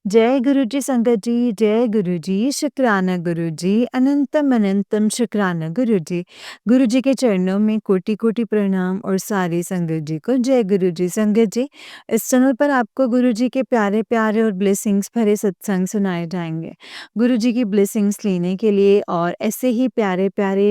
जय गुरु जी संगत जी, जय गुरु जी, शुक्राना गुरु जी, अनंतम अनंतम शुक्राना गुरु जी। गुरु जी के चरणों में कोटि-कोटि प्रणाम और सारी संगत जी को जय गुरु जी। संगत जी, इस चैनल पर आपको गुरु जी के प्यारे-प्यारे और ब्लेसिंग्स भरे सत्संग सुनाए जाएँगे। गुरु जी की ब्लेसिंग्स लेने के लिए और ऐसे ही प्यारे-प्यारे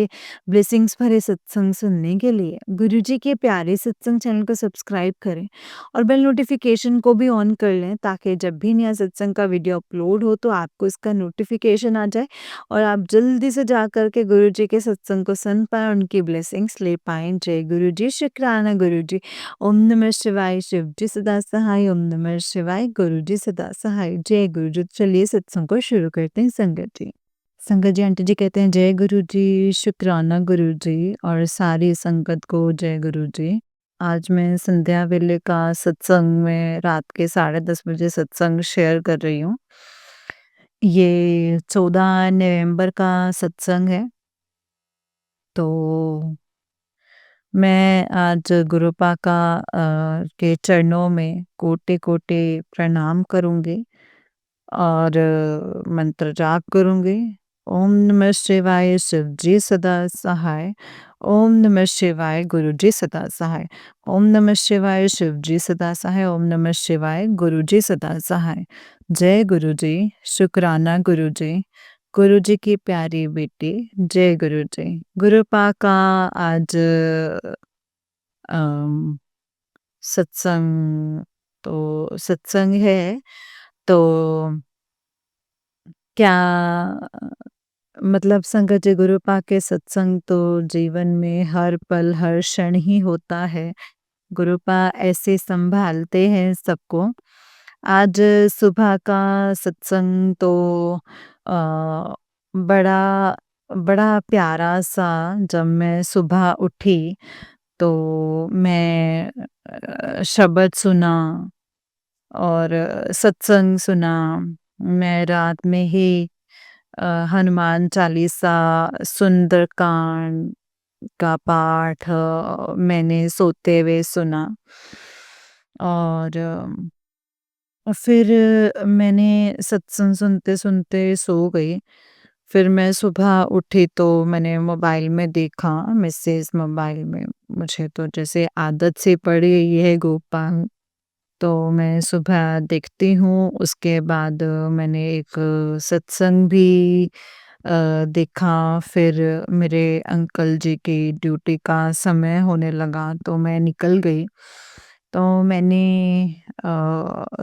ब्लेसिंग्स भरे सत्संग सुनने के लिए गुरु जी के प्यारे सत्संग चैनल को सब्सक्राइब करें और बेल नोटिफिकेशन को भी ऑन कर लें ताकि जब भी नया सत्संग का वीडियो अपलोड हो तो आपको इसका नोटिफिकेशन आ जाए और आप जल्दी से जा कर के गुरु जी के सत्संग को सुन पाएँ और उनकी ब्लेसिंग्स ले पाएँ। जय गुरु जी, शुक्राना गुरु जी। ओम नमः शिवाय, शिव जी सदा सहाय। ओम नमः शिवाय, गुरु जी सदा सहाय। जय गुरु जी। चलिए सत्संग को शुरू करते हैं संगत जी। संगत जी आंटी जी कहते हैं जय गुरु जी, शुक्राना गुरु जी और सारी संगत को जय गुरु जी। आज मैं संध्या वेले का सत्संग में रात के 10:30 बजे सत्संग शेयर कर रही हूँ। ये 14 नवंबर का सत्संग है। तो मैं आज गुरुपा का के चरणों में कोटि-कोटि प्रणाम करूँगी और मंत्र जाप करूँगी। ओम नमः शिवाय, शिव जी सदा सहाय। ओम नमः शिवाय, गुरु जी सदा सहाय। ओम नमः शिवाय, शिव जी सदा सहाय। ओम नमः शिवाय, गुरु जी सदा सहाय। जय गुरु जी, शुक्राना गुरु जी। गुरु जी की प्यारी बेटी, जय गुरु जी। गुरुपा का आज अम, सत्संग सत्संग है तो क्या मतलब संगत जी गुरुपा के सत्संग तो जीवन में हर पल हर क्षण ही होता है। गुरुपा ऐसे संभालते हैं सबको। आज सुबह का सत्संग तो अ, बड़ा बड़ा प्यारा सा जब मैं सुबह उठी तो मैं शब्द सुना और सत्संग सुना। मैं रात में ही हनुमान चालीसा, सुंदरकांड का पाठ मैंने सोते हुए सुना और फिर मैंने सत्संग सुनते-सुनते सो गई। फिर मैं सुबह उठी तो मैंने मोबाइल में देखा मैसेज मोबाइल में मुझे तो जैसे आदत सी पड़ी हुई है गोपाल तो मैं सुबह देखती हूँ उसके बाद मैंने एक सत्संग भी देखा फिर मेरे अंकल जी की ड्यूटी का समय होने लगा तो मैं निकल गई। तो मैंने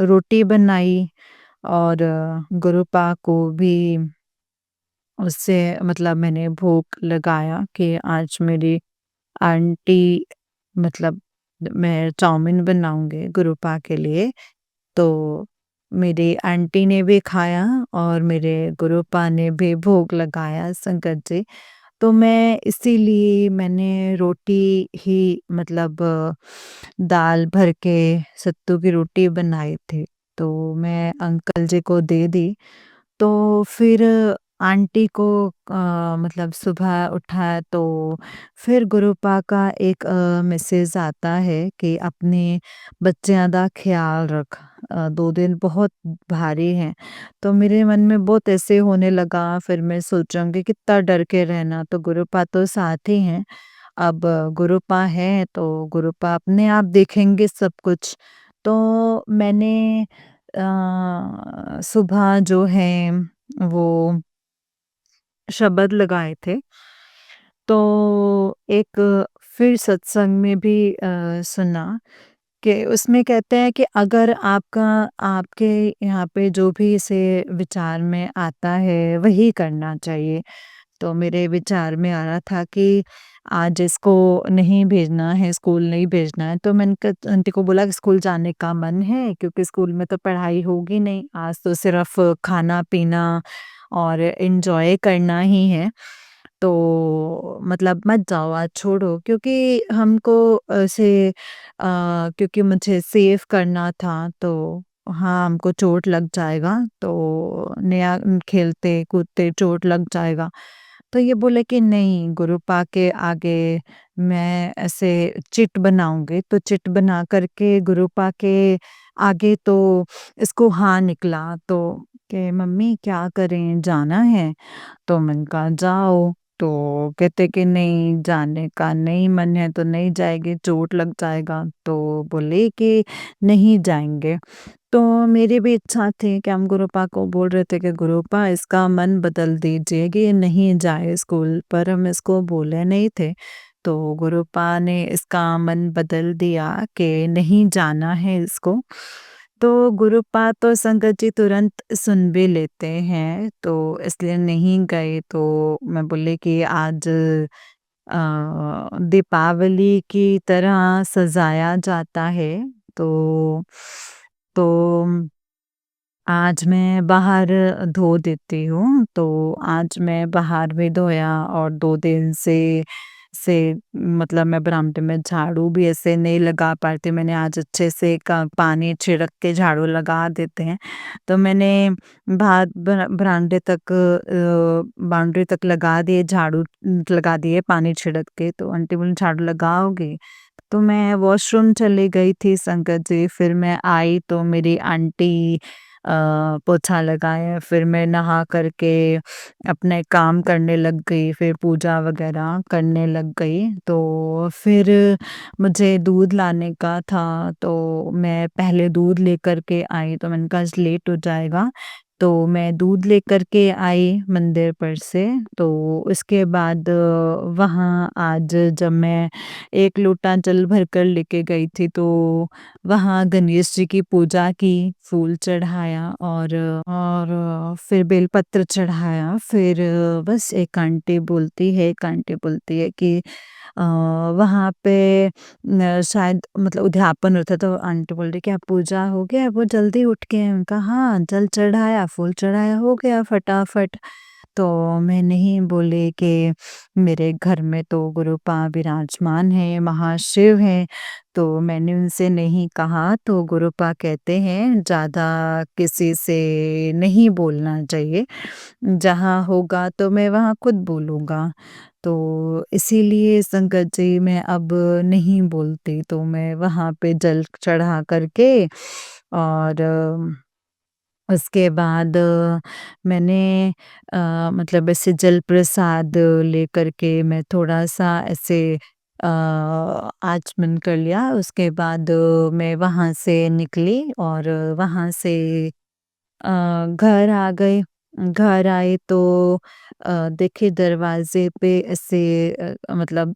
रोटी बनाई और गुरुपा को भी उससे मतलब मैंने भोग लगाया कि आज मेरी आंटी मतलब मैं चाउमीन बनाऊँगी गुरुपा के लिए। तो मेरी आंटी ने भी खाया और मेरे गुरुपा ने भी भोग लगाया संगत जी। तो मैं इसीलिए मैंने रोटी ही मतलब दाल भर के सत्तू की रोटी बनाई थी। तो मैं अंकल जी को दे दी। तो फिर आंटी को मतलब सुबह उठा तो फिर गुरुपा का एक मैसेज आता है कि अपने बच्चों का ख्याल रख 2 दिन बहुत भारी हैं। तो मेरे मन में बहुत ऐसे होने लगा फिर मैं सोचूँगी कितना डर के रहना तो गुरुपा तो साथ ही हैं। अब गुरुपा है तो गुरुपा अपने आप देखेंगे सब कुछ। तो मैंने सुबह जो है वो शब्द लगाए थे। तो एक फिर सत्संग में भी सुना कि उसमें कहते हैं कि अगर आपका आपके यहाँ पे जो भी ऐसे विचार में आता है वही करना चाहिए। तो मेरे विचार में आ रहा था कि आज इसको नहीं भेजना है, स्कूल नहीं भेजना है, तो मैंने आंटी को बोला कि स्कूल जाने का मन है क्योंकि स्कूल में तो पढ़ाई होगी नहीं, आज तो सिर्फ खाना-पीना और एन्जॉय करना ही है। तो मतलब मत जाओ आज छोड़ो क्योंकि हमको ऐसे क्योंकि मुझे सेव करना था तो हाँ, हमको चोट लग जाएगा, तो नया खेलते-कूदते चोट लग जाएगा। तो ये बोले कि नहीं गुरुपा के आगे मैं ऐसे चिट बनाऊँगी, तो चिट बना कर के गुरुपा के आगे तो इसको हाँ निकला तो कि मम्मी क्या करें, जाना है? तो मैंने कहा जाओ। तो कहते कि नहीं जाने का नहीं मन है तो नहीं जाएगी, चोट लग जाएगा। तो बोले कि नहीं जाएँगे। तो मेरी भी इच्छा थी कि हम गुरुपा को बोल रहे थे कि गुरुपा इसका मन बदल दीजिए कि ये नहीं जाए स्कूल, पर हम इसको बोले नहीं थे। तो गुरुपा ने इसका मन बदल दिया कि नहीं जाना है इसको। तो गुरुपा तो संगत जी तुरंत सुन भी लेते हैं, तो इसलिए नहीं गए। तो मैं बोली कि आज दीपावली की तरह सजाया जाता है, तो तो आज मैं बाहर धो देती हूँ। तो आज मैं बाहर भी धोया और 2 दिन से मतलब मैं बरामदे में झाड़ू भी ऐसे नहीं लगा पाती। मैंने आज अच्छे से का पानी छिड़क के झाड़ू लगा देते हैं। तो मैंने बाहर बरामदे तक बाउंड्री तक लगा दिए झाड़ू, लगा दिए पानी छिड़क के। तो आंटी बोली झाड़ू लगाओगी? तो मैं वॉशरूम चली गई थी संगत जी, फिर मैं आई तो मेरी आंटी पोछा लगाए, फिर मैं नहा कर के अपने काम करने लग गई, फिर पूजा वगैरह करने लग गई। तो फिर मुझे दूध लाने का था, तो मैं पहले दूध लेकर के आई, तो मैंने कहा आज लेट हो जाएगा। तो मैं दूध लेकर के आई मंदिर पर से। तो उसके बाद वहाँ आज जब मैं 1 लोटा जल भरकर लेके गई थी, तो वहाँ गणेश जी की पूजा की, फूल चढ़ाया और फिर बेलपत्र चढ़ाया। फिर बस एक आंटी बोलती है कि वहाँ पे न शायद मतलब उद्यापन होता है, तो आंटी बोल रही क्या पूजा हो गया? वो जल्दी उठ के हैं। मैंने कहा हाँ, जल चढ़ाया, फूल चढ़ाया, हो गया फटाफट। तो मैं नहीं बोली कि मेरे घर में तो गुरुपा विराजमान हैं, महाशिव हैं, तो मैंने उनसे नहीं कहा। तो गुरुपा कहते हैं ज़्यादा किसी से नहीं बोलना चाहिए, जहाँ होगा तो मैं वहाँ खुद बोलूँगा। तो इसीलिए संगत जी मैं अब नहीं बोलती, तो मैं वहाँ पे जल चढ़ा कर के और उसके बाद मैंने मतलब ऐसे जल प्रसाद लेकर के मैं थोड़ा-सा ऐसे आचमन कर लिया। उसके बाद मैं वहाँ से निकली और वहाँ से घर आ गए। घर आए तो देखिए दरवाज़े पे ऐसे मतलब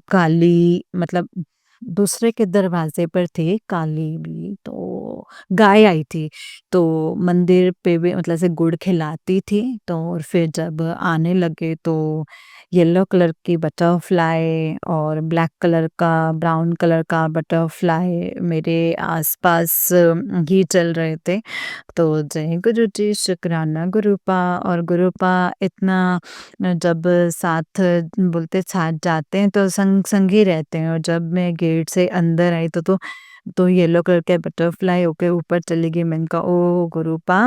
काली मतलब दूसरे के दरवाज़े पर थी काली बिल्ली, तो गाय आई थी। तो मंदिर पे भी मतलब ऐसे गुड़ खिलाती थी, तो और फिर जब आने लगे तो येलो कलर की बटरफ्लाई और ब्लैक कलर का, ब्राउन कलर का बटरफ्लाई मेरे आस-पास ही चल रहे थे। तो जय गुरु जी, शुक्राना गुरुपा। और गुरुपा इतना जब साथ बोलते साथ जाते हैं तो संग ही रहते हैं। और जब मैं गेट से अंदर आई तो येलो कलर के बटरफ्लाई होके ऊपर चली गई। मैंने कहा ओ गुरुपा,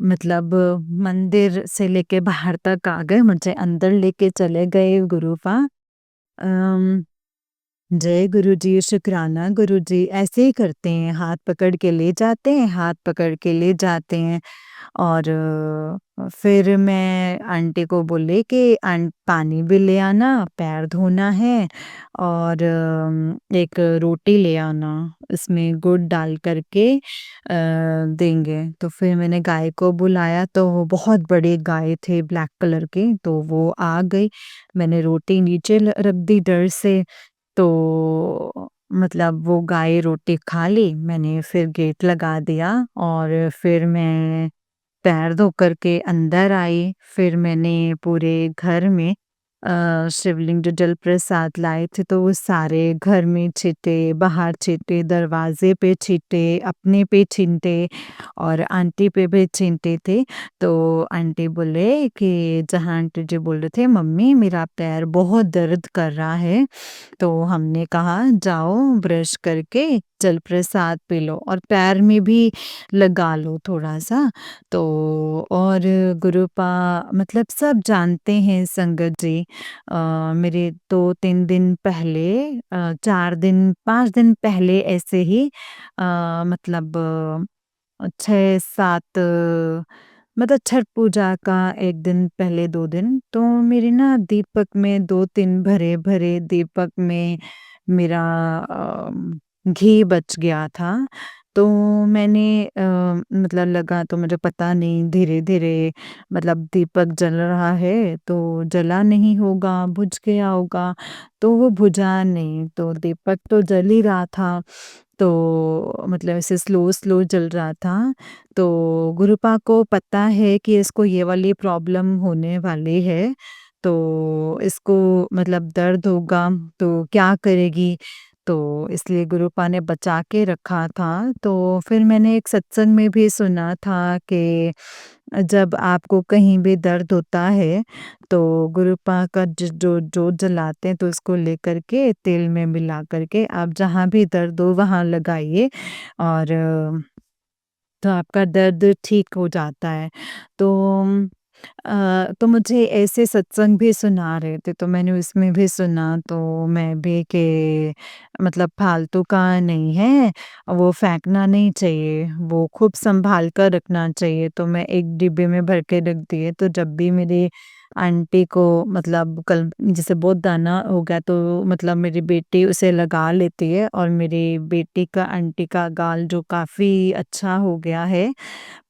मतलब मंदिर से लेके बाहर तक आ गए, मुझे अंदर लेके चले गए गुरुपा। अम जय गुरुजी, शुक्राना गुरुजी। ऐसे ही करते हैं, हाथ पकड़ के ले जाते हैं, हाथ पकड़ के ले जाते हैं। और फिर मैं आंटी को बोली कि पानी भी ले आना, पैर धोना है और एक रोटी ले आना, इसमें गुड़ डाल कर के देंगे। तो फिर मैंने गाय को बुलाया, तो वो बहुत बड़ी गाय थी ब्लैक कलर की, तो वो आ गई। मैंने रोटी नीचे रख दी डर से, तो मतलब वो गाय रोटी खा ली। मैंने फिर गेट लगा दिया और फिर मैं पैर धो कर के अंदर आई। फिर मैंने पूरे घर में शिवलिंग जो जल प्रसाद लाए थे, तो वो सारे घर में छींटे, बाहर छींटे, दरवाजे पे छींटे, अपने पे छींटे और आंटी पे भी छींटे थे। तो आंटी बोले कि जहाँ आंटी जी बोल रहे थे मम्मी मेरा पैर बहुत दर्द कर रहा है, तो हमने कहा जाओ ब्रश करके जल प्रसाद पी लो और पैर में भी लगा लो थोड़ा-सा। तो और गुरुपा मतलब सब जानते हैं संगत जी मेरे 2-3 दिन पहले 4 दिन 5 दिन पहले ऐसे ही मतलब 6-7 मतलब छठ पूजा का 1 दिन पहले 2 दिन तो मेरे ना दीपक में 2-3 भरे-भरे दीपक में मेरा घी बच गया था। तो मैंने मतलब लगा तो मुझे पता नहीं धीरे-धीरे मतलब दीपक जल रहा है तो जला नहीं होगा, बुझ गया होगा, तो वो बुझा नहीं। तो दीपक तो जल ही रहा था। तो मतलब ऐसे स्लो-स्लो जल रहा था। तो गुरुपा को पता है कि इसको ये वाली प्रॉब्लम होने वाली है, तो इसको मतलब दर्द होगा तो क्या करेगी? तो इसलिए गुरुपा ने बचा के रखा था। तो फिर मैंने एक सत्संग में भी सुना था कि जब आपको कहीं भी दर्द होता है, तो गुरुपा का जो जोत जलाते हैं तो उसको लेकर के तेल में मिला कर के आप जहाँ भी दर्द हो वहाँ लगाइए और तो आपका दर्द ठीक हो जाता है। तो तो मुझे ऐसे सत्संग भी सुना रहे थे तो मैंने उसमें भी सुना तो मैं भी कि मतलब फालतू का नहीं है, वो फेंकना नहीं चाहिए, वो खूब सँभाल कर रखना चाहिए। तो मैं एक डिब्बे में भर के रख दिए तो जब भी मेरी आंटी को मतलब कल जैसे बहुत दाना हो गया तो मतलब मेरी बेटी उसे लगा लेती है और मेरी बेटी का आंटी का गाल जो काफ़ी अच्छा हो गया है।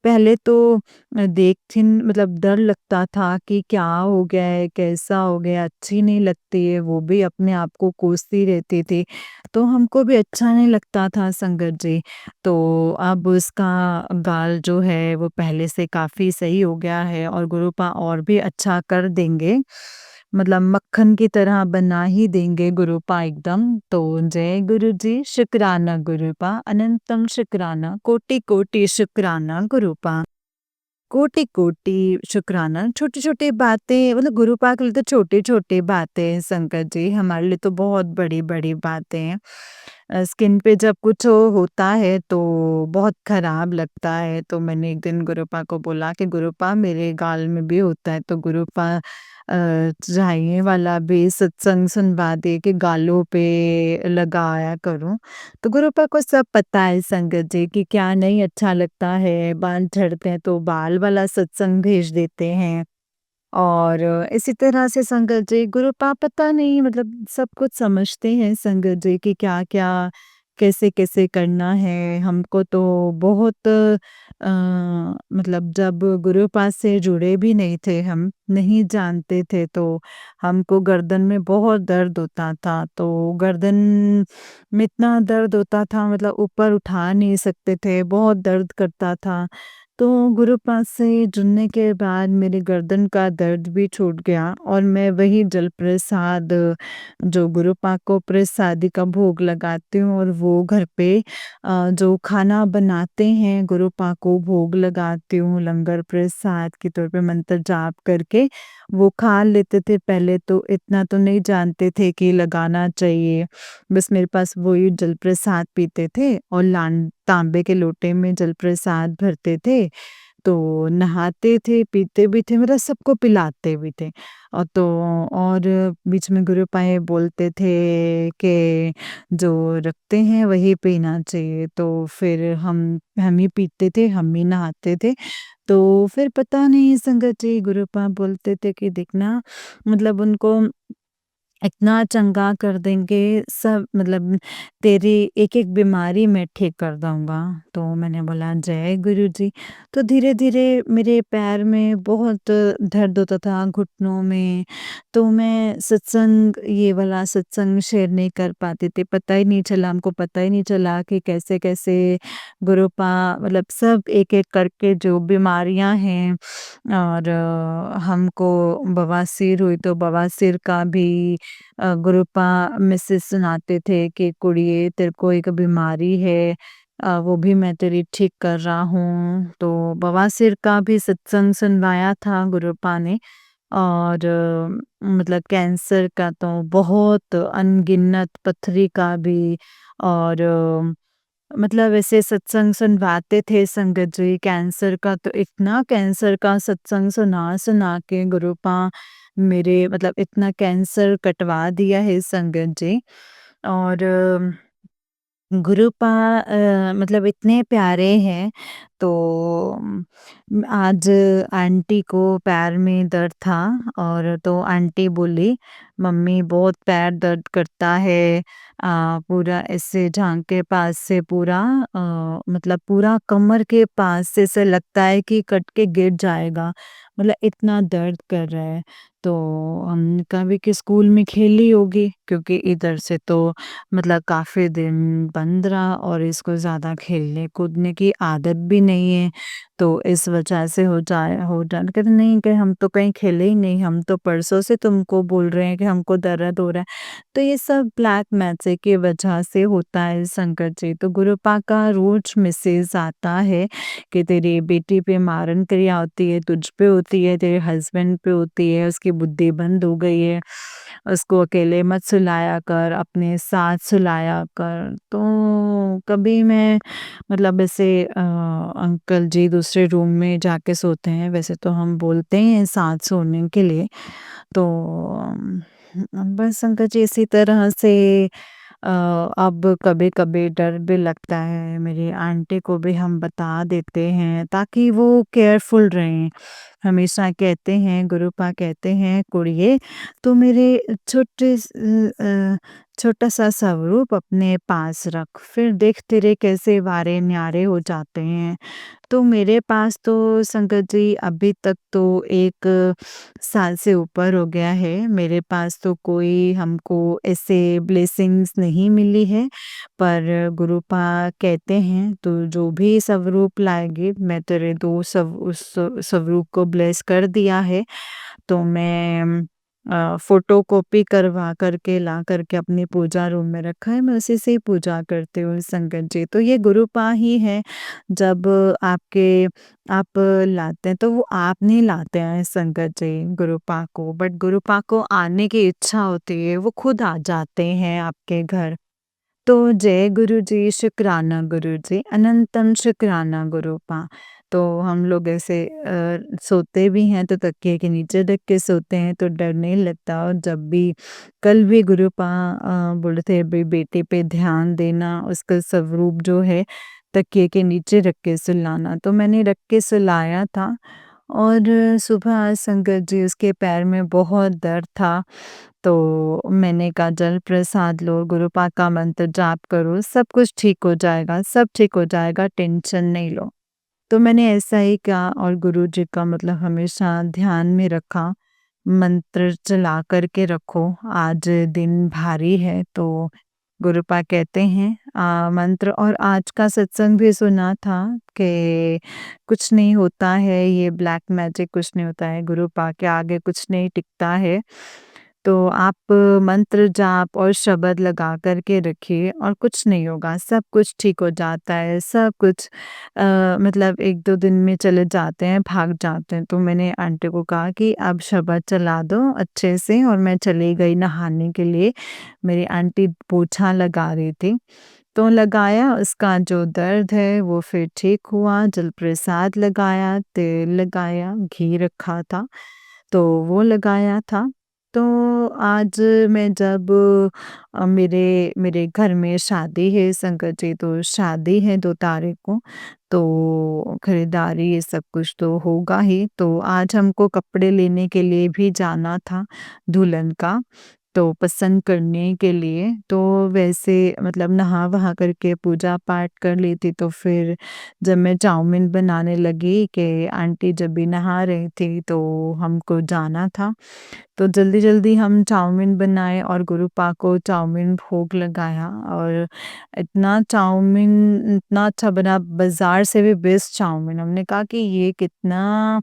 पहले तो देख थिन मतलब डर लगता था कि क्या हो गया है, कैसा हो गया, अच्छी नहीं लगती है, वो भी अपने आप को कोसती रहती थी। तो हमको भी अच्छा नहीं लगता था संगत जी। तो अब उसका गाल जो है वो पहले से काफ़ी सही हो गया है और गुरुपा और भी अच्छा कर देंगे। मतलब मक्खन की तरह बना ही देंगे गुरुपा एकदम। तो जय गुरु जी, शुक्राना गुरुपा, अनंतम शुक्राना, कोटि-कोटि शुक्राना गुरुपा। कोटि-कोटि शुक्राना। छोटी-छोटी बातें मतलब गुरुपा के लिए तो छोटी-छोटी बातें हैं संकट जी, हमारे लिए तो बहुत बड़ी-बड़ी बातें हैं। स्किन पे जब कुछ होता है तो बहुत खराब लगता है, तो मैंने एक दिन गुरुपा को बोला कि गुरुपा मेरे गाल में भी होता है, तो गुरुपा चाहिए वाला भी सत्संग सुनवा दिए कि गालों पे लगाया करो। तो गुरुपा को सब पता है संगत जी कि क्या नहीं अच्छा लगता है, बाल झड़ते हैं तो बाल वाला सत्संग भेज देते हैं। और इसी तरह से संगत जी गुरुपा पता नहीं मतलब सब कुछ समझते हैं संगत जी कि क्या-क्या, कैसे-कैसे करना है। हमको तो बहुत मतलब जब गुरुपा से जुड़े भी नहीं थे हम, नहीं जानते थे तो हमको गर्दन में बहुत दर्द होता था। तो गर्दन में इतना दर्द होता था मतलब ऊपर उठा नहीं सकते थे, बहुत दर्द करता था। तो गुरुपा से जुड़ने के बाद मेरी गर्दन का दर्द भी छूट गया और मैं वही जल प्रसाद जो गुरुपा को प्रसादी का भोग लगाती हूँ और वो घर पे जो खाना बनाते हैं गुरुपा को भोग लगाती हूँ लंगर प्रसाद के तौर पे मंत्र जाप करके वो खा लेते थे। पहले तो इतना तो नहीं जानते थे कि लगाना चाहिए, बस मेरे पास वही जल प्रसाद पीते थे और लान तांबे के लोटे में जल प्रसाद भरते थे, तो नहाते थे, पीते भी थे मतलब सबको पिलाते भी थे। तो और बीच में गुरुपाएँ बोलते थे कि जो रखते हैं वही पीना चाहिए, तो फिर हम ही पीते थे, हम ही नहाते थे। तो फिर पता नहीं संगत जी गुरुपा बोलते थे कि देखना मतलब उनको इतना चंगा कर देंगे सब मतलब तेरी एक-एक बीमारी मैं ठीक कर दूँगा। तो मैंने बोला जय गुरु जी। तो धीरे-धीरे मेरे पैर में बहुत दर्द होता था घुटनों में, तो मैं सत्संग ये वाला सत्संग शेयर नहीं कर पाती थी। पता ही नहीं चला हमको पता ही नहीं चला कि कैसे-कैसे गुरुपा मतलब सब एक-एक करके जो बीमारियाँ हैं और हमको बवासीर हुई तो बवासीर का भी गुरुपा मिसेस सुनाते थे कि कुड़िए तेरे को एक बीमारी है वो भी मैं तेरी ठीक कर रहा हूँ। तो बवासीर का भी सत्संग सुनवाया था गुरुपा ने और मतलब कैंसर का तो बहुत अनगिनत पथरी का भी और मतलब ऐसे सत्संग सुनवाते थे संगत जी, कैंसर का तो इतना कैंसर का सत्संग सुना-सुना के गुरुपा मेरे मतलब इतना कैंसर कटवा दिया है संगत जी। और गुरुपा मतलब इतने प्यारे हैं। तो आज आंटी को पैर में दर्द था और तो आंटी बोली, "मम्मी बहुत पैर दर्द करता है।" पूरा ऐसे जांघ के पास से पूरा मतलब पूरा कमर के पास से ऐसा लगता है कि कट के गिर जाएगा। मतलब इतना दर्द कर रहा है। तो हमने कहा भी कि स्कूल में खेली होगी क्योंकि इधर से तो मतलब काफ़ी दिन बंद रहा और इसको ज़्यादा खेलने-कूदने की आदत भी नहीं है, तो इस वजह से हो जाए कहते नहीं कि हम तो कहीं खेले ही नहीं, हम तो परसों से तुमको बोल रहे हैं कि हमको दर्द हो रहा है। तो ये सब ब्लैक मैजिक की वजह से होता है संकट जी। तो गुरुपा का रोज़ मैसेज आता है कि तेरी बेटी पे मारन क्रिया होती है, तुझ पे होती है, तेरे हस्बैंड पे होती है, उसकी बुद्धि बंद हो गई है। उसको अकेले मत सुलाया कर, अपने साथ सुलाया कर। तो कभी मैं मतलब ऐसे अंकल जी दूसरे रूम में जाके सोते हैं, वैसे तो हम बोलते हैं साथ सोने के लिए। तो बस अंकल जी इसी तरह से अ, अब कभी-कभी डर भी लगता है, मेरी आंटी को भी हम बता देते हैं ताकि वो केयरफुल रहें। हमेशा कहते हैं गुरुपा कहते हैं, "कुड़िए तू मेरे छोटा-सा स्वरूप अपने पास रख, फिर देख तेरे कैसे वारे न्यारे हो जाते हैं।" तो मेरे पास तो संगत जी अभी तक तो 1 साल से ऊपर हो गया है। मेरे पास तो कोई हमको ऐसे ब्लेसिंग्स नहीं मिली है, पर गुरुपा कहते हैं तू जो भी स्वरूप लाएगी मैं तेरे 2 उस स्वरूप को ब्लेस कर दिया है। तो मैं फ़ोटोकॉपी करवा कर के ला कर के अपनी पूजा रूम में रखा है, मैं उसी से ही पूजा करती हूँ संगत जी। तो ये गुरुपा ही है, जब आपके आप लाते हैं तो वो आप नहीं लाते हैं संगत जी गुरुपा को, बट गुरुपा को आने की इच्छा होती है, वो खुद आ जाते हैं आपके घर। तो जय गुरु जी, शुक्राना गुरु जी, अनंतम शुक्राना गुरुपा। तो हम लोग ऐसे सोते भी हैं तो तकिए के नीचे रख के सोते हैं तो डर नहीं लगता। और जब भी कल भी गुरुपा बोले थे भई बेटे पे ध्यान देना, उसका स्वरूप जो है तकिए के नीचे रख के सुलाना, तो मैंने रख के सुलाया था। और सुबह संगत जी उसके पैर में बहुत दर्द था। तो मैंने कहा जल प्रसाद लो, गुरुपा का मंत्र जाप करो, सब कुछ ठीक हो जाएगा, सब ठीक हो जाएगा, टेंशन नहीं लो। तो मैंने ऐसा ही किया और गुरुजी का मतलब हमेशा ध्यान में रखा, मंत्र चला कर के रखो, आज दिन भारी है तो गुरुपा कहते हैं मंत्र। और आज का सत्संग भी सुना था कि कुछ नहीं होता है, ये ब्लैक मैजिक कुछ नहीं होता है, गुरुपा के आगे कुछ नहीं टिकता है। तो आप मंत्र जाप और शब्द लगा कर के रखिए और कुछ नहीं होगा, सब कुछ ठीक हो जाता है, सब कुछ मतलब 1-2 दिन में चले जाते हैं, भाग जाते हैं। तो मैंने आंटी को कहा कि आप शब्द चला दो अच्छे से और मैं चली गई नहाने के लिए। मेरी आंटी पोछा लगा रही थी, तो लगाया, उसका जो दर्द है वो फिर ठीक हुआ, जल प्रसाद लगाया, तेल लगाया, घी रखा था, तो वो लगाया था। तो आज मैं जब मेरे मेरे घर में शादी है संगत जी, तो शादी है 2 तारीख को, तो खरीदारी ये सब कुछ तो होगा ही। तो आज हमको कपड़े लेने के लिए भी जाना था दुल्हन का, तो पसंद करने के लिए। तो वैसे मतलब नहा-वहा करके पूजा-पाठ कर ली थी, तो फिर जब मैं चाउमीन बनाने लगी कि आंटी जब भी नहा रही थी तो हमको जाना था। तो जल्दी-जल्दी हम चाउमीन बनाए और गुरुपा को चाउमीन भोग लगाया। और इतना अच्छा बना, बाज़ार से भी बेस्ट चाउमीन। हमने कहा कि ये कितना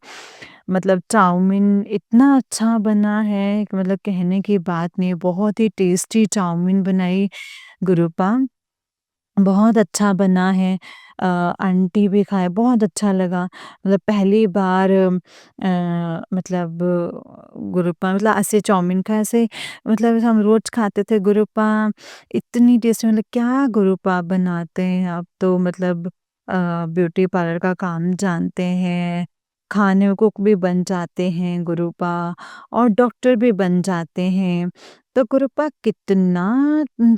मतलब चाउमीन इतना अच्छा बना है कि मतलब कहने की बात नहीं है, बहुत ही टेस्टी चाउमीन बनाई गुरुपा। बहुत अच्छा बना है। आंटी भी खाए, बहुत अच्छा लगा। मतलब पहली बार मतलब गुरुपा मतलब ऐसे चाउमीन खाए ऐसे मतलब हम रोज़ खाते थे गुरुपा, इतनी टेस्टी मतलब क्या गुरुपा बनाते हैं आप तो मतलब ब्यूटी पार्लर का काम जानते हैं, खाने कुक भी बन जाते हैं गुरुपा और डॉक्टर भी बन जाते हैं। तो गुरुपा कितना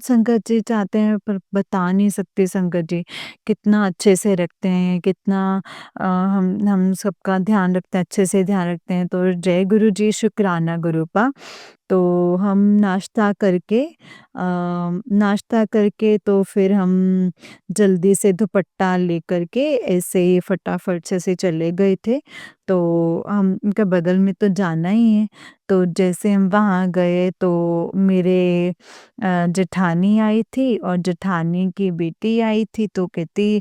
संगत जी चाहते हैं पर बता नहीं सकते संगत जी, कितना अच्छे से रखते हैं, कितना हम सबका ध्यान रखते हैं, अच्छे से ध्यान रखते हैं। तो जय गुरु जी, शुक्राना गुरुपा। तो हम नाश्ता करके तो फिर हम जल्दी से दुपट्टा लेकर के ऐसे ही फटाफट से चले गए थे। तो हम उनका बदल में तो जाना ही है, तो जैसे हम वहाँ गए तो मेरे जेठानी आई थी और जेठानी की बेटी आई थी तो कहती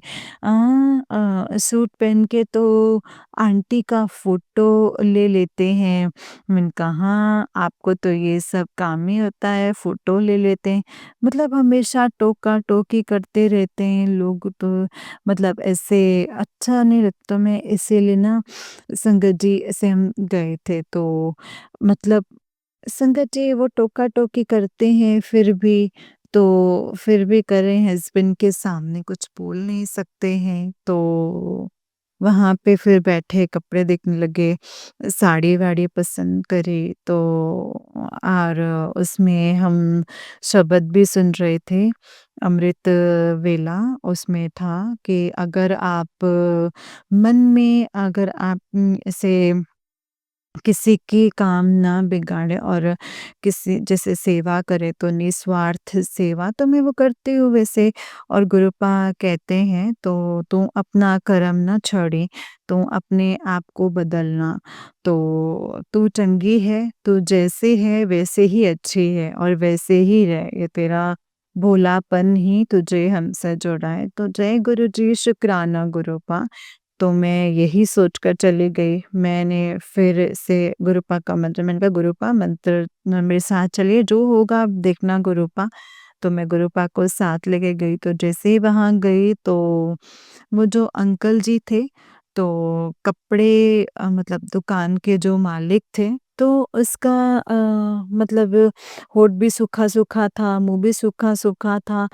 सूट पहन के तो आंटी का फ़ोटो ले लेते हैं। मैंने कहा हाँ, आपको तो ये सब काम ही होता है, फ़ोटो ले लेते हैं। मतलब हमेशा टोका-टोकी करते रहते हैं लोग तो मतलब ऐसे अच्छा नहीं लगता मैं इसीलिए ना संगत जी ऐसे हम गए थे तो मतलब संगत जी वो टोका-टोकी करते हैं फिर भी करें हस्बैंड के सामने कुछ बोल नहीं सकते हैं। तो वहाँ पे फिर बैठे कपड़े देखने लगे, साड़ी-वाड़ी पसंद करी तो और उसमें हम शब्द भी सुन रहे थे, अमृत वेला उसमें था कि अगर आप मन में अगर आप ऐसे किसी की काम ना बिगाड़े और किसी जैसे सेवा करे तो निस्वार्थ सेवा तो मैं वो करती हूँ वैसे और गुरुपा कहते हैं तो तू अपना कर्म ना छोड़ी, तू अपने आप को बदलना। तो तू चंगी है, तू जैसे है वैसे ही अच्छी है और वैसे ही रह, ये तेरा भोलापन ही तुझे हमसे जोड़ा है। तो जय गुरु जी, शुक्राना गुरुपा। तो मैं यही सोचकर चली गई। मैंने फिर से गुरुपा का मंत्र मैंने कहा गुरुपा मंत्र मेरे साथ चलिए जो होगा आप देखना गुरुपा। तो मैं गुरुपा को साथ लेके गई तो जैसे ही वहाँ गई तो वो जो अंकल जी थे तो कपड़े मतलब दुकान के जो मालिक थे तो उसका मतलब होठ भी सूखा-सूखा था, मुँह भी सूखा-सूखा था।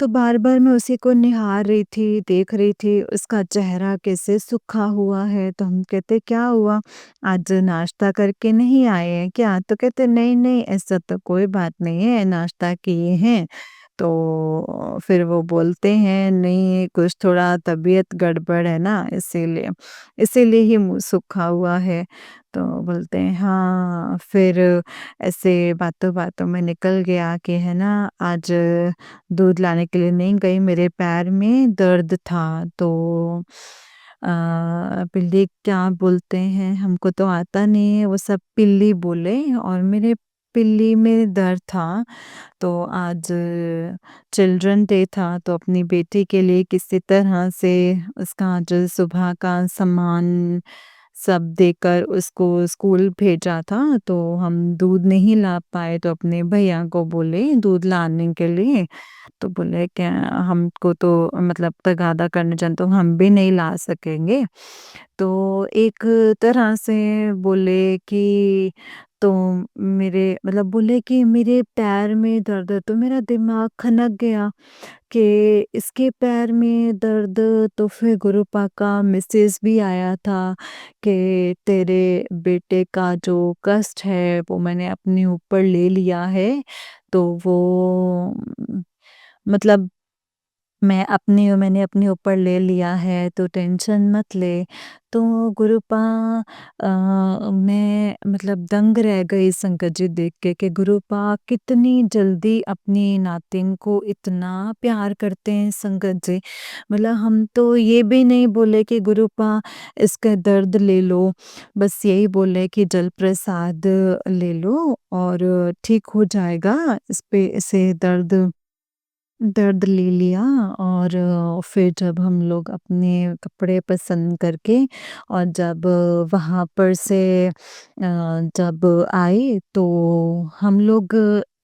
तो बार-बार मैं उसी को निहार रही थी, देख रही थी, उसका चेहरा कैसे सूखा हुआ है, तो हम कहते क्या हुआ? आज नाश्ता करके नहीं आए हैं क्या? तो कहते नहीं-नहीं ऐसा तो कोई बात नहीं है, नाश्ता किए हैं। तो फिर वो बोलते हैं नहीं कुछ थोड़ा तबीयत गड़बड़ है ना इसीलिए ही मुँह सूखा हुआ है। तो बोलते हैं हाँ, फिर ऐसे बातों-बातों में निकल गया कि है ना आज दूध लाने के लिए नहीं गई, मेरे पैर में दर्द था तो पिल्ली क्या बोलते हैं, हमको तो आता नहीं है, वो सब पिल्ली बोले और मेरे पिल्ली में दर्द था, तो आज चिल्ड्रन डे था, तो अपनी बेटी के लिए किसी तरह से उसका आज सुबह का सामान सब देकर उसको स्कूल भेजा था, तो हम दूध नहीं ला पाए, तो अपने भैया को बोले दूध लाने के लिए। तो बोले क्या हमको तो मतलब तगादा करने जान तो हम भी नहीं ला सकेंगे। तो एक तरह से बोले कि तो मेरे मतलब बोले कि मेरे पैर में दर्द है तो मेरा दिमाग खनक गया कि इसके पैर में दर्द तो फिर गुरुपा का मैसेज भी आया था कि तेरे बेटे का जो कष्ट है वो मैंने अपने ऊपर ले लिया है तो वो मतलब मैंने अपने ऊपर ले लिया है तो टेंशन मत ले। तो गुरुपा मैं मतलब दंग रह गई संकट जी देख के गुरुपा कितनी जल्दी अपनी नातिन को इतना प्यार करते हैं संकट जी। मतलब हम तो ये भी नहीं बोले कि गुरुपा इसका दर्द ले लो, बस यही बोले कि जल प्रसाद ले लो और ठीक हो जाएगा, इस पे इसे दर्द दर्द ले लिया और फिर जब हम लोग अपने कपड़े पसंद करके और जब वहाँ पर से जब आए तो हम लोग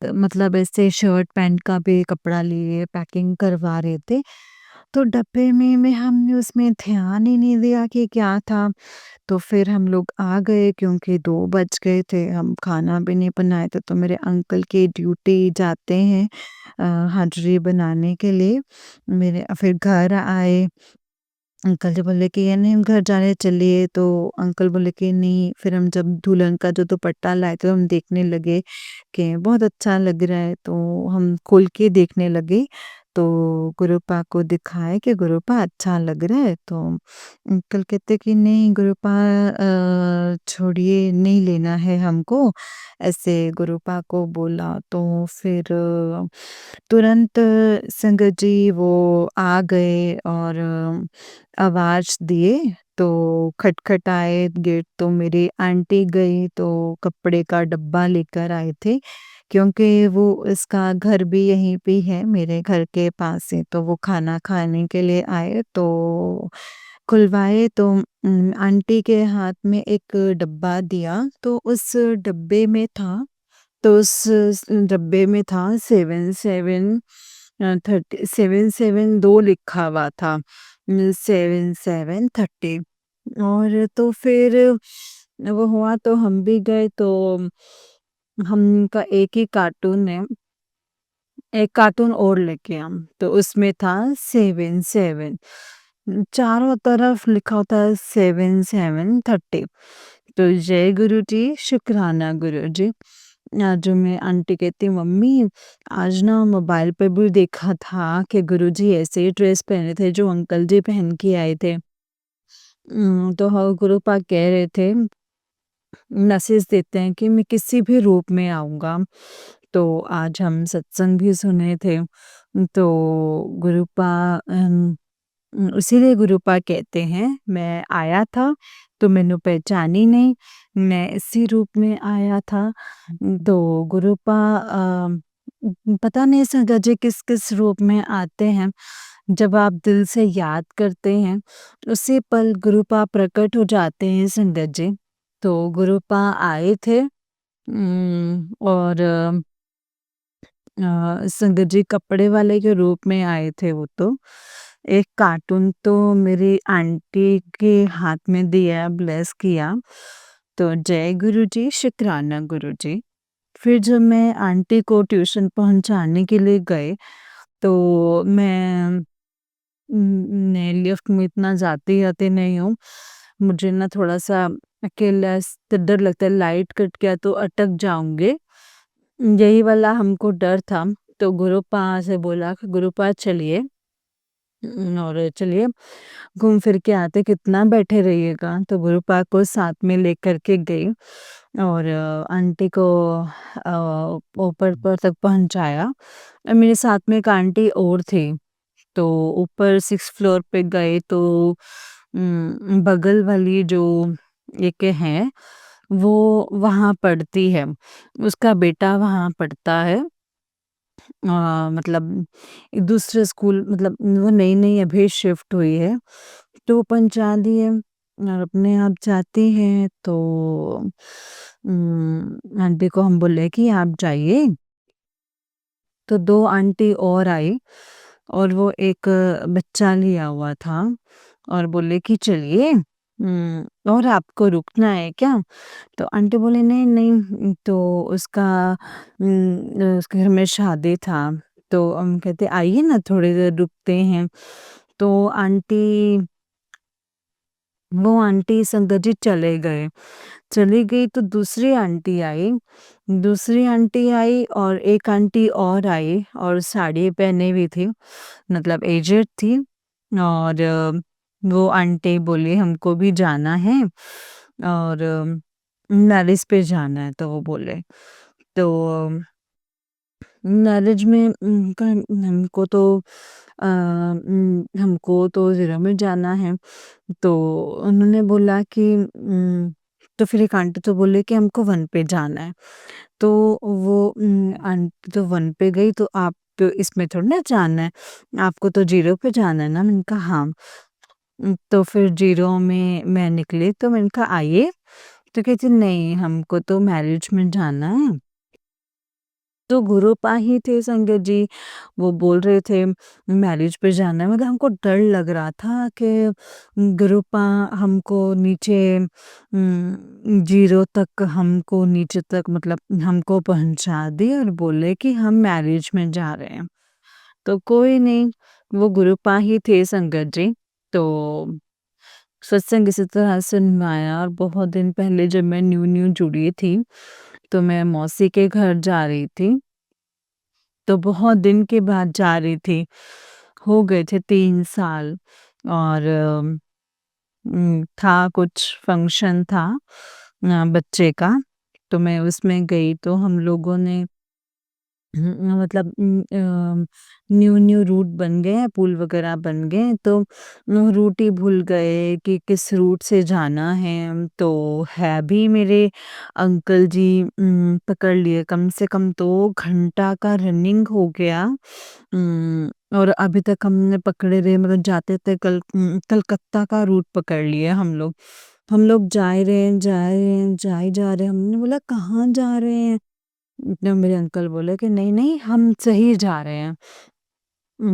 मतलब ऐसे शर्ट पैंट का भी कपड़ा लिए पैकिंग करवा रहे थे। तो डब्बे में हमने उसमें ध्यान ही नहीं दिया कि क्या था। तो फिर हम लोग आ गए क्योंकि 2 बज गए थे, हम खाना भी नहीं बनाए थे, तो मेरे अंकल की ड्यूटी जाते हैं हाज़िरी बनाने के लिए। मेरे फिर घर आए, अंकल जी बोले कि ये नहीं हम घर जा रहे हैं चलिए, तो अंकल बोले कि नहीं, फिर हम जब दुल्हन का जो दुपट्टा लाए थे हम देखने लगे कि बहुत अच्छा लग रहा है, तो हम खोल के देखने लगे। तो गुरुपा को दिखाए कि गुरुपा अच्छा लग रहा है, तो अंकल कहते कि नहीं गुरुपा छोड़िए नहीं लेना है हमको, ऐसे गुरुपा को बोला। तो फिर तुरंत संगत जी वो आ गए और आवाज़ दिए, तो खटखटाए गेट, तो मेरी आंटी गई तो कपड़े का डब्बा लेकर आए थे, क्योंकि वो इसका घर भी यहीं पे ही है मेरे घर के पास ही, तो वो खाना खाने के लिए आए तो खुलवाए तो आंटी के हाथ में एक डब्बा दिया, तो उस डब्बे में था, तो उस डब्बे में था 77 772 लिखा हुआ था, 7730। और तो फिर वो हुआ तो हम भी गए, तो हम का एक ही कार्टून है, एक कार्टून और लेके हम, तो उसमें था 77, चारों तरफ लिखा होता है 7730। तो जय गुरु जी, शुक्राना गुरु जी। आज मैं आंटी कहती मम्मी, आज ना मोबाइल पे भी देखा था कि गुरुजी ऐसे ही ड्रेस पहने थे जो अंकल जी पहन के आए थे। तो हाँ, गुरुपा कह रहे थे, मैसेज देते हैं कि मैं किसी भी रूप में आऊँगा। तो आज हम सत्संग भी सुने थे। तो गुरुपा इसीलिए गुरुपा कहते हैं, मैं आया था तो मैंने पहचानी नहीं, मैं इसी रूप में आया था। तो गुरुपा पता नहीं संगत जी किस-किस रूप में आते हैं। जब आप दिल से याद करते हैं, उसी पल गुरुपा प्रकट हो जाते हैं संगत जी। तो गुरुपा आए थे और संगत जी कपड़े वाले के रूप में आए थे वो तो। एक कार्टून तो मेरी आंटी के हाथ में दिया, ब्लेस किया। तो जय गुरुजी, शुक्राना गुरुजी। फिर जब मैं आंटी को ट्यूशन पहुँचाने के लिए गए, तो मैं लिफ्ट में इतना जाती-आती नहीं हूँ। मुझे ना थोड़ा-सा अकेला डर लगता है, लाइट कट गया तो अटक जाऊँगी। यही वाला हमको डर था। तो गुरुपा से बोला कि गुरुपा चलिए और चलिए घूम फिर के आते, कितना बैठे रहिएगा। तो गुरुपा को साथ में लेकर के गई और आंटी को ऊपर पर तक पहुँचाया। मेरे साथ में एक आंटी और थी। तो ऊपर 6th फ्लोर पे गए तो बगल वाली जो एक है, वो वहाँ पढ़ती है। उसका बेटा वहाँ पढ़ता है। मतलब एक दूसरे स्कूल, मतलब वो नई-नई अभी शिफ्ट हुई है, तो वो पहुँचा दिए और अपने आप जाती है। तो आंटी को हम बोले कि आप जाइए, तो 2 आंटी और आई और वो एक बच्चा लिया हुआ था और बोले कि चलिए और आपको रुकना है क्या? तो आंटी बोले नहीं, नहीं, तो उसके घर में शादी था, तो हम कहते आइए ना थोड़ी देर रुकते हैं। तो वो आंटी संगत जी चले गए। चली गई तो दूसरी आंटी आई और एक आंटी और आई और साड़ी पहने हुई थी, मतलब एजेड थी। और वो आंटी बोली हमको भी जाना है और मैरिज पे जाना है, तो वो बोले। तो मैरिज में हमको तो ज़ीरो में जाना है। तो उन्होंने बोला कि तो फिर एक आंटी तो बोले कि हमको 1 पे जाना है। तो वो आंटी तो 1 पे गई, तो आप तो इसमें थोड़ी ना जाना है, आपको तो 0 पे जाना है ना? मैंने कहा हाँ। तो फिर 0 में मैं निकली, तो मैंने कहा आइए, तो कहती नहीं हमको तो मैरिज में जाना है। तो गुरुपा ही थे संगत जी, वो बोल रहे थे मैरिज पे जाना है, मतलब हमको डर लग रहा था कि गुरुपा हमको नीचे 0 तक, हमको नीचे तक मतलब हमको पहुँचा दे और बोले कि हम मैरिज में जा रहे हैं। तो कोई नहीं, वो गुरुपा ही थे संगत जी। तो सत्संग इसी तरह सुनवाया, और बहुत दिन पहले जब मैं न्यू-न्यू जुड़ी थी, तो मैं मौसी के घर जा रही थी। तो बहुत दिन के बाद जा रही थी। हो गए थे 3 साल, और था कुछ फंक्शन था बच्चे का, तो मैं उसमें गई, तो हम लोगों ने मतलब न्यू-न्यू रूट बन गए हैं, पुल वगैरह बन गए हैं, तो रूट ही भूल गए कि किस रूट से जाना है। तो है भी मेरे अंकल जी पकड़ लिए, कम से कम 2 घंटा का रनिंग हो गया। और अभी तक हमने पकड़े रहे, मतलब जाते थे कलकत्ता का रूट पकड़ लिए हम लोग। हम लोग जा ही रहे हैं, जा रहे हैं, जा ही जा रहे हैं। हमने बोला कहाँ जा रहे हैं? इतने मेरे अंकल बोले कि नहीं-नहीं हम सही जा रहे हैं।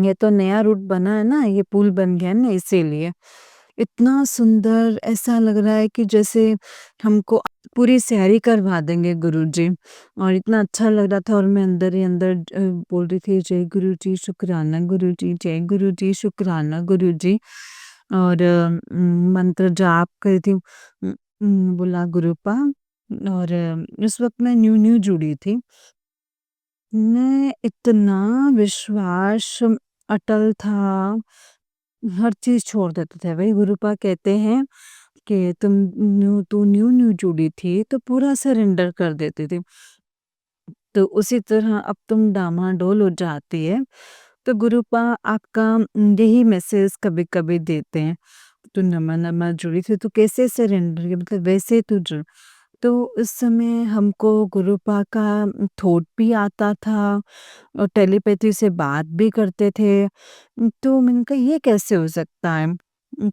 ये तो नया रूट बना है ना, ये पुल बन गया है ना इसीलिए। इतना सुंदर ऐसा लग रहा है कि जैसे हमको पूरी सैरी करवा देंगे गुरुजी, और इतना अच्छा लग रहा था, और मैं अंदर ही अंदर बोल रही थी जय गुरुजी शुक्राना गुरुजी, जय गुरुजी शुक्राना गुरुजी। और मंत्र जाप कर रही थी। बोला गुरुपा, और उस वक़्त मैं न्यू-न्यू जुड़ी थी। मैं इतना विश्वास अटल था, हर चीज़ छोड़ देते थे। वही गुरुपा कहते हैं कि तू न्यू-न्यू जुड़ी थी, तो पूरा सरेंडर कर देती थी। तो उसी तरह अब तुम डामाडोल हो जाती है, तो गुरुपा आपका यही मैसेज कभी-कभी देते हैं। तू नमा-नमा जुड़ी थी, तो कैसे सरेंडर किया, मतलब वैसे तू जुड़। तो उस समय हमको गुरुपा का थॉट भी आता था, और टेलीपैथी से बात भी करते थे। तो मैंने कहा ये कैसे हो सकता है?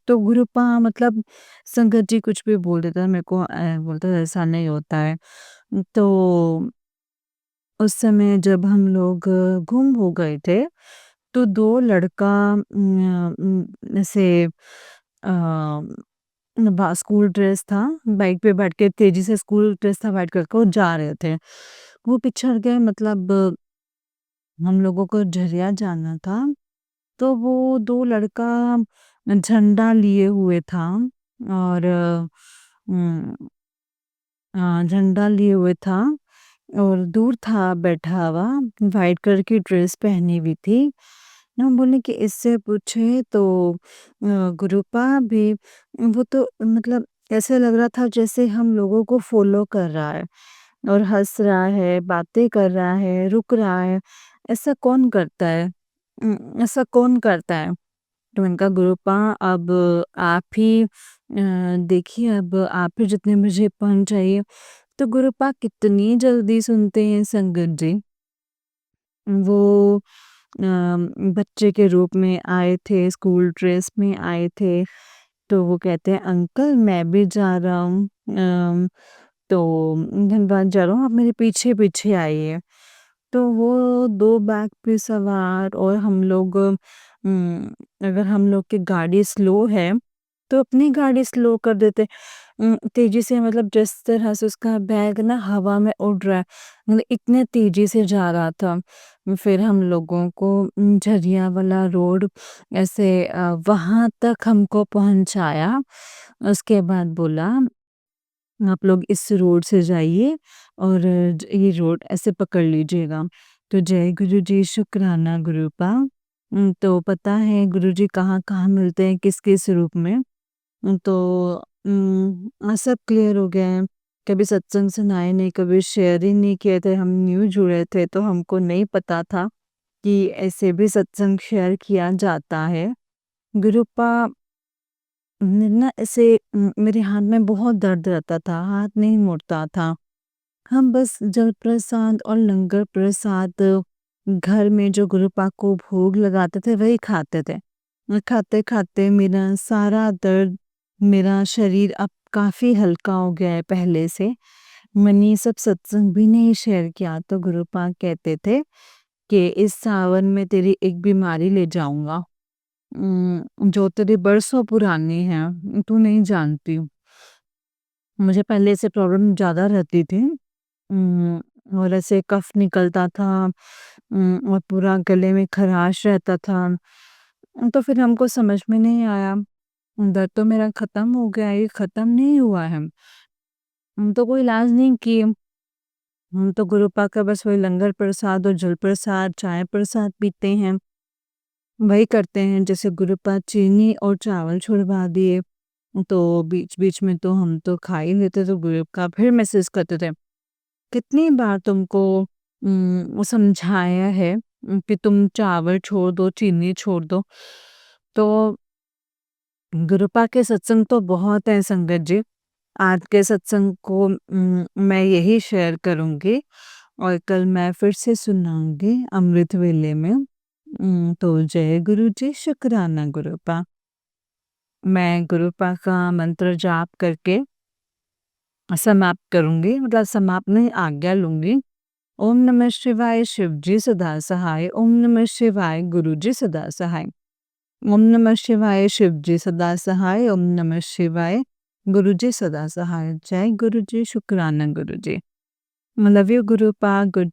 तो गुरुपा मतलब संगत जी कुछ भी बोल देता है मेरे को, बोलता है ऐसा नहीं होता है। तो उस समय जब हम लोग गुम हो गए थे, तो 2 लड़का ऐसे स्कूल ड्रेस था, बाइक पे बैठ के तेजी से, स्कूल ड्रेस था व्हाइट कलर का, वो जा रहे थे। वो पिछड़ गए, मतलब हम लोगों को झरिया जाना था, तो वो 2 लड़का झंडा लिए हुए था, और उम, झंडा लिए हुए था, और दूर था बैठा हुआ, व्हाइट कलर की ड्रेस पहनी हुई थी। हम बोले कि इससे पूछे तो गुरुपा भी, वो तो मतलब ऐसे लग रहा था जैसे हम लोगों को फॉलो कर रहा है, और हँस रहा है, बातें कर रहा है, रुक रहा है। ऐसा कौन करता है? ऐसा कौन करता है? तो मैंने कहा गुरुपा, अब आप ही देखिए, अब आप ही जितने बजे पहुँच जाइए। तो गुरुपा कितनी जल्दी सुनते हैं संगत जी। वो बच्चे के रूप में आए थे, स्कूल ड्रेस में आए थे, तो वो कहते हैं अंकल मैं भी जा रहा हूँ, तो धनबाद जा रहा हूँ, आप मेरे पीछे-पीछे आइए। तो वो 2 बैग पे सवार, और हम लोग अगर हम लोग की गाड़ी स्लो है, तो अपनी गाड़ी स्लो कर देते। तेज़ी से, मतलब जिस तरह से उसका बैग ना हवा में उड़ रहा है, मतलब इतने तेज़ी से जा रहा था। फिर हम लोगों को झरिया वाला रोड ऐसे वहाँ तक हमको पहुँचाया। उसके बाद बोला आप लोग इस रोड से जाइए, और ये रोड ऐसे पकड़ लीजिएगा। तो जय गुरुजी शुक्राना गुरुपा। तो पता है गुरुजी कहाँ-कहाँ मिलते हैं, किस-किस रूप में। तो सब क्लियर हो गया है। कभी सत्संग सुनाए नहीं, कभी शेयर ही नहीं किए थे, हम न्यू जुड़े थे, तो हमको नहीं पता था कि ऐसे भी सत्संग शेयर किया जाता है। गुरुपा ने ना ऐसे मेरे हाथ में बहुत दर्द रहता था, हाथ नहीं मुड़ता था। हम बस जल प्रसाद और लंगर प्रसाद घर में जो गुरुपा को भोग लगाते थे वही खाते थे। खाते-खाते मेरा सारा दर्द, मेरा शरीर अब काफ़ी हल्का हो गया है पहले से। मैंने ये सब सत्संग भी नहीं शेयर किया तो गुरुपा कहते थे कि इस सावन में तेरी एक बीमारी ले जाऊँगा जो तेरी बरसों पुरानी है, तू नहीं जानती। मुझे पहले से प्रॉब्लम ज़्यादा रहती थी और ऐसे कफ निकलता था और पूरा गले में खराश रहता था। तो फिर हमको समझ में नहीं आया, दर्द तो मेरा ख़त्म हो गया, ये ख़त्म नहीं हुआ है। हम तो कोई इलाज नहीं किए, हम तो गुरुपा का बस वही लंगर प्रसाद और जल प्रसाद, चाय प्रसाद पीते हैं। वही करते हैं, जैसे गुरुपा चीनी और चावल छुड़वा दिए, तो बीच-बीच में तो हम तो खा ही लेते, तो गुरुपा फिर मैसेज करते थे, कितनी बार तुमको समझाया है कि तुम चावल छोड़ दो, चीनी छोड़ दो। तो गुरुपा के सत्संग तो बहुत हैं संगत जी। आज के सत्संग को मैं यही शेयर करूँगी और कल मैं फिर से सुनाऊँगी अमृत वेले में। तो जय गुरु जी, शुक्राना गुरुपा। मैं गुरुपा का मंत्र जाप करके समाप्त करूँगी, मतलब समाप्त नहीं, आज्ञा लूँगी। ओम नमः शिवाय, शिव जी सदा सहाय। ओम नमः शिवाय, गुरु जी सदा सहाय। ओम नमः शिवाय, शिव जी सदा सहाय। ओम नमः शिवाय, गुरु जी सदा सहाय। जय गुरु जी, शुक्राना Guru ji. Love you Gurupa, good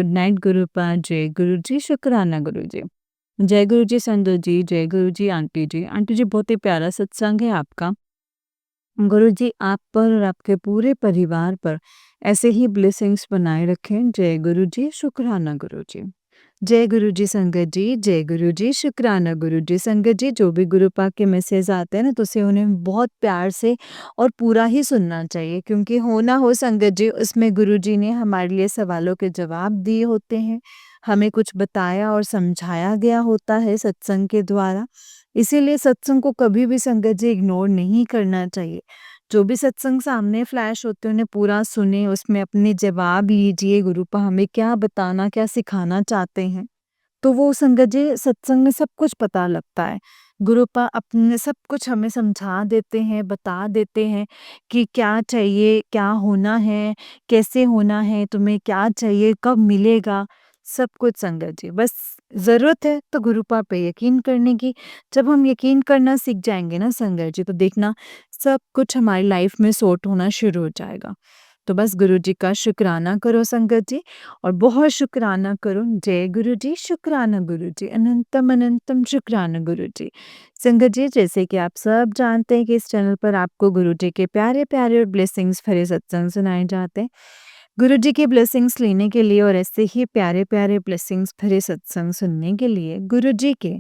night Gurupa. जय गुरु जी, शुक्राना गुरु जी। जय गुरु जी संजय जी, जय गुरु जी आंटी जी। आंटी जी बहुत ही प्यारा सत्संग है आपका। गुरु जी आप पर और आपके पूरे परिवार पर ऐसे ही ब्लेसिंग्स बनाए रखें। जय गुरु जी, शुक्राना गुरु जी। जय गुरु जी संगत जी, जय गुरु जी, शुक्राना गुरु जी। संगत जी जो भी गुरुपा के मैसेज आते हैं ना, तो उसे उन्हें बहुत प्यार से और पूरा ही सुनना चाहिए, क्योंकि हो ना हो संगत जी उसमें गुरु जी ने हमारे लिए सवालों के जवाब दिए होते हैं, हमें कुछ बताया और समझाया गया होता है सत्संग के द्वारा। इसीलिए सत्संग को कभी भी संगत जी इग्नोर नहीं करना चाहिए। जो भी सत्संग सामने फ्लैश होते हैं उन्हें पूरा सुने, उसमें अपने जवाब लीजिए, गुरुपा हमें क्या बताना, क्या सिखाना चाहते हैं। तो वो संगत जी सत्संग में सब कुछ पता लगता है। गुरुपा अपने सब कुछ हमें समझा देते हैं, बता देते हैं कि क्या चाहिए, क्या होना है, कैसे होना है, तुम्हें क्या चाहिए, कब मिलेगा, सब कुछ संगत जी। बस ज़रूरत है तो गुरुपा पे यकीन करने की। जब हम यकीन करना सीख जाएँगे ना संगत जी, तो देखना सब कुछ हमारी लाइफ में सॉर्ट होना शुरू हो जाएगा। तो बस गुरु जी का शुक्राना करो संगत जी, और बहुत शुक्राना करो। जय गुरु जी, शुक्राना गुरु जी, अनंतम अनंतम शुक्राना गुरु जी। संगत जी जैसे कि आप सब जानते हैं कि इस चैनल पर आपको गुरु जी के प्यारे प्यारे और ब्लेसिंग्स भरे सत्संग सुनाए जाते हैं। गुरु जी की ब्लेसिंग्स लेने के लिए और ऐसे ही प्यारे प्यारे ब्लेसिंग्स भरे सत्संग सुनने के लिए गुरु जी के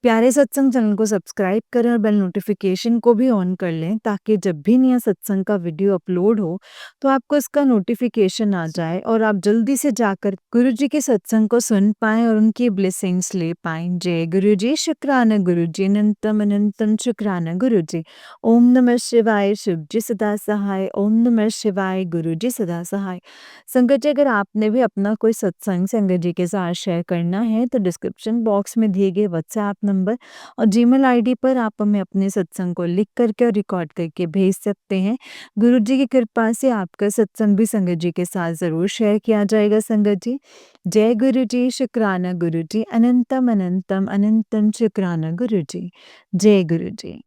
प्यारे सत्संग चैनल को सब्सक्राइब करें और बेल नोटिफिकेशन को भी ऑन कर लें, ताकि जब भी नया सत्संग का वीडियो अपलोड हो तो आपको इसका नोटिफिकेशन आ जाए और आप जल्दी से जाकर गुरु जी के सत्संग को सुन पाएं और उनकी ब्लेसिंग्स ले पाएं। जय गुरु जी, शुक्राना गुरु जी, अनंतम अनंतम शुक्राना गुरु जी। ओम नमः शिवाय, शिव जी सदा सहाय। ओम नमः शिवाय, गुरु जी सदा सहाय। संगत जी अगर आपने भी अपना कोई सत्संग संगत जी के साथ शेयर करना है तो डिस्क्रिप्शन बॉक्स में दिए गए व्हाट्सएप नंबर और जीमेल आईडी पर आप हमें अपने सत्संग को लिख करके और रिकॉर्ड करके भेज सकते हैं। गुरु जी की कृपा से आपका सत्संग भी संगत जी के साथ ज़रूर शेयर किया जाएगा संगत जी। जय गुरु जी, शुक्राना गुरु जी, अनंतम अनंतम अनंतम शुक्राना गुरु जी। जय गुरु जी।